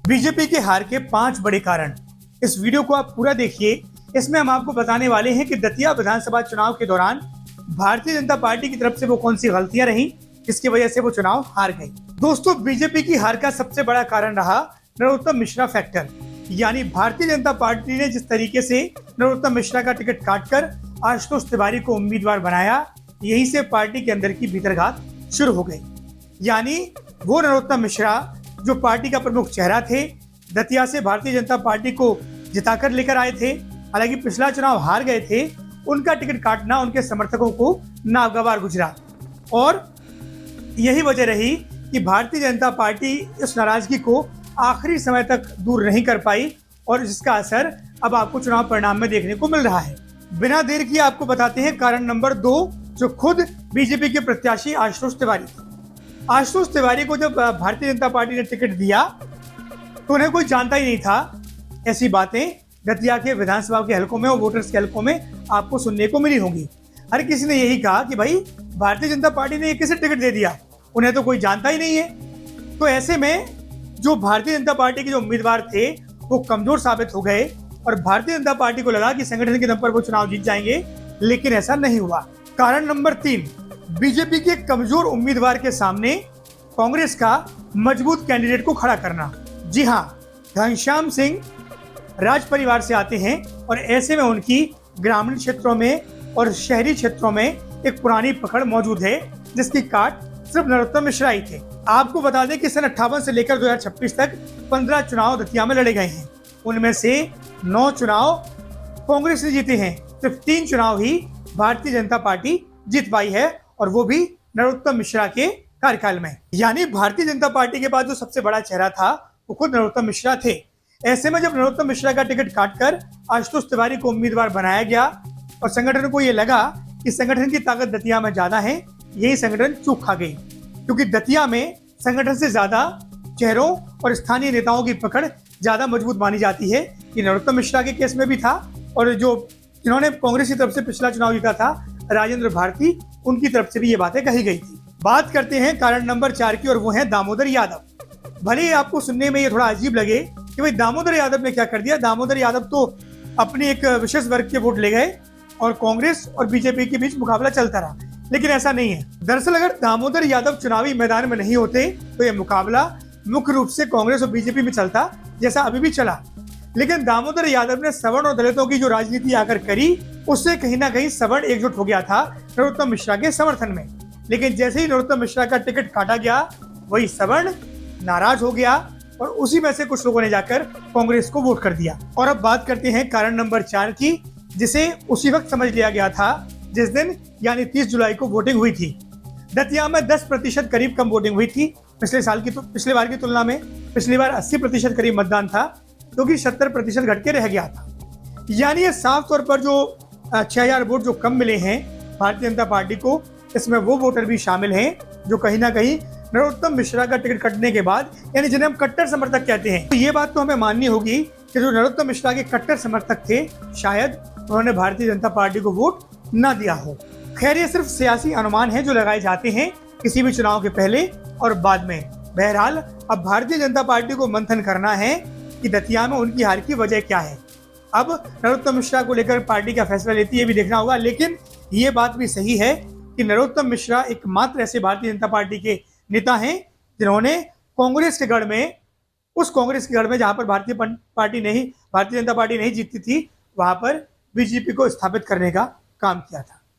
BJP के हार के 5 बड़े कारण। इस वीडियो को आप पूरा देखिए। इसमें हम आपको बताने वाले हैं कि दतिया विधानसभा चुनाव के दौरान भारतीय जनता पार्टी की तरफ से वो कौन सी गलतियां रही जिसकी वजह से वो चुनाव हार गई। दोस्तों, बीजेपी की हार का सबसे बड़ा कारण रहा नरोत्तम मिश्रा फैक्टर। यानी भारतीय जनता पार्टी ने जिस तरीके से नरोत्तम मिश्रा का टिकट काटकर आशुतोष तिवारी को उम्मीदवार बनाया, यहीं से पार्टी के अंदर की भीतरघात शुरू हो गई। यानी वो नरोत्तम मिश्रा जो पार्टी का प्रमुख चेहरा थे, दतिया से भारतीय जनता पार्टी को जिताकर लेकर आए थे, हालांकि पिछला चुनाव हार गए थे, उनका टिकट काटना उनके समर्थकों को नागवार गुजरा और यही वजह रही कि भारतीय जनता पार्टी इस नाराजगी को आखिरी समय तक दूर नहीं कर पाई और जिसका असर अब आपको चुनाव परिणाम में देखने को मिल रहा है। बिना देर किए आपको बताते हैं कारण नंबर 2, जो खुद बीजेपी के प्रत्याशी आशुतोष तिवारी। आशुतोष तिवारी को जब भारतीय जनता पार्टी ने टिकट दिया तो उन्हें कोई जानता ही नहीं था। ऐसी बातें दतिया के विधानसभा के हलकों में और वोटर्स के हलकों में आपको सुनने को मिली होंगी। हर किसी ने यही कहा कि भाई भारतीय जनता पार्टी ने किसे टिकट दे दिया, उन्हें तो कोई जानता ही नहीं है। तो ऐसे में जो भारतीय जनता पार्टी के जो उम्मीदवार थे वो कमजोर साबित हो गए और भारतीय जनता पार्टी को लगा कि संगठन के दम पर वो चुनाव जीत जाएंगे, लेकिन ऐसा नहीं हुआ। कारण नंबर 3, बीजेपी के कमजोर उम्मीदवार के सामने कांग्रेस का मजबूत कैंडिडेट को खड़ा करना। जी हाँ, घनश्याम सिंह राज परिवार से आते हैं और ऐसे में उनकी ग्रामीण क्षेत्रों में और शहरी क्षेत्रों में एक पुरानी पकड़ मौजूद है जिसकी काट सिर्फ नरोत्तम मिश्रा ही थे। आपको बता दें कि सन 58 से लेकर 2026 तक 15 चुनाव दतिया में लड़े गए हैं। उनमें से 9 चुनाव कांग्रेस ने जीते हैं, सिर्फ 3 चुनाव ही भारतीय जनता पार्टी जीत पाई है और वो भी नरोत्तम मिश्रा के कार्यकाल में। यानी भारतीय जनता पार्टी के पास जो सबसे बड़ा चेहरा था वो खुद नरोत्तम मिश्रा थे। ऐसे में जब नरोत्तम मिश्रा का टिकट काटकर आशुतोष तिवारी को उम्मीदवार बनाया गया और संगठन को ये लगा कि संगठन की ताकत दतिया में ज्यादा है, यही संगठन चूक खा गई, क्योंकि दतिया में संगठन से ज्यादा चेहरों और स्थानीय नेताओं की पकड़ ज्यादा मजबूत मानी जाती है। कि नरोत्तम मिश्रा के केस में भी था और जो जिन्होंने कांग्रेस की तरफ से पिछला चुनाव जीता था, राजेंद्र भारती, उनकी तरफ से भी ये बातें कही गई थी। बात करते हैं कारण नंबर 4 की और वो है दामोदर यादव। भले ही आपको सुनने में ये थोड़ा अजीब लगे कि भाई दामोदर यादव ने क्या कर दिया। दामोदर यादव तो अपने एक विशेष वर्ग के वोट ले गए और कांग्रेस और बीजेपी के बीच मुकाबला चलता रहा, लेकिन ऐसा नहीं है। दरअसल अगर दामोदर यादव चुनावी मैदान में नहीं होते तो यह मुकाबला मुख्य रूप से कांग्रेस और बीजेपी में चलता, जैसा अभी भी चला। लेकिन दामोदर यादव ने सवर्ण और दलितों की जो राजनीति आकर करी, उससे कहीं ना कहीं सवर्ण एकजुट हो गया था नरोत्तम मिश्रा के समर्थन में। लेकिन जैसे ही नरोत्तम मिश्रा का टिकट काटा गया, वही सवर्ण नाराज हो गया और उसी में से कुछ लोगों ने जाकर कांग्रेस को वोट कर दिया। और अब बात करते हैं कारण नंबर 4 की, जिसे उसी वक्त समझ लिया गया था जिस दिन यानी 30 जुलाई को वोटिंग हुई थी। दतिया में 10% करीब कम वोटिंग हुई थी पिछले बार की तुलना में। पिछली बार 80% करीब मतदान था, क्योंकि 70% घट के रह गया था। यानी ये साफ तौर पर जो 6000 वोट जो कम मिले हैं भारतीय जनता पार्टी को, इसमें वो वोटर भी शामिल हैं जो कहीं ना कहीं नरोत्तम मिश्रा का टिकट कटने के बाद, यानी जिन्हें हम कट्टर समर्थक कहते हैं, तो ये बात तो हमें माननी होगी कि जो नरोत्तम मिश्रा के कट्टर समर्थक थे, शायद उन्होंने भारतीय जनता पार्टी को वोट न दिया हो। खैर, ये सिर्फ सियासी अनुमान है जो लगाए जाते हैं किसी भी चुनाव के पहले और बाद में। बहरहाल अब भारतीय जनता पार्टी को मंथन करना है कि दतिया में उनकी हार की वजह क्या है। अब नरोत्तम मिश्रा को लेकर पार्टी का फैसला लेती है भी देखना होगा, लेकिन ये बात भी सही है कि नरोत्तम मिश्रा एकमात्र ऐसे भारतीय जनता पार्टी के नेता हैं जिन्होंने कांग्रेस के गढ़ में, उस कांग्रेस के गढ़ में जहां पर भारतीय जनता पार्टी नहीं जीतती थी, वहां पर बीजेपी को स्थापित करने का काम किया था।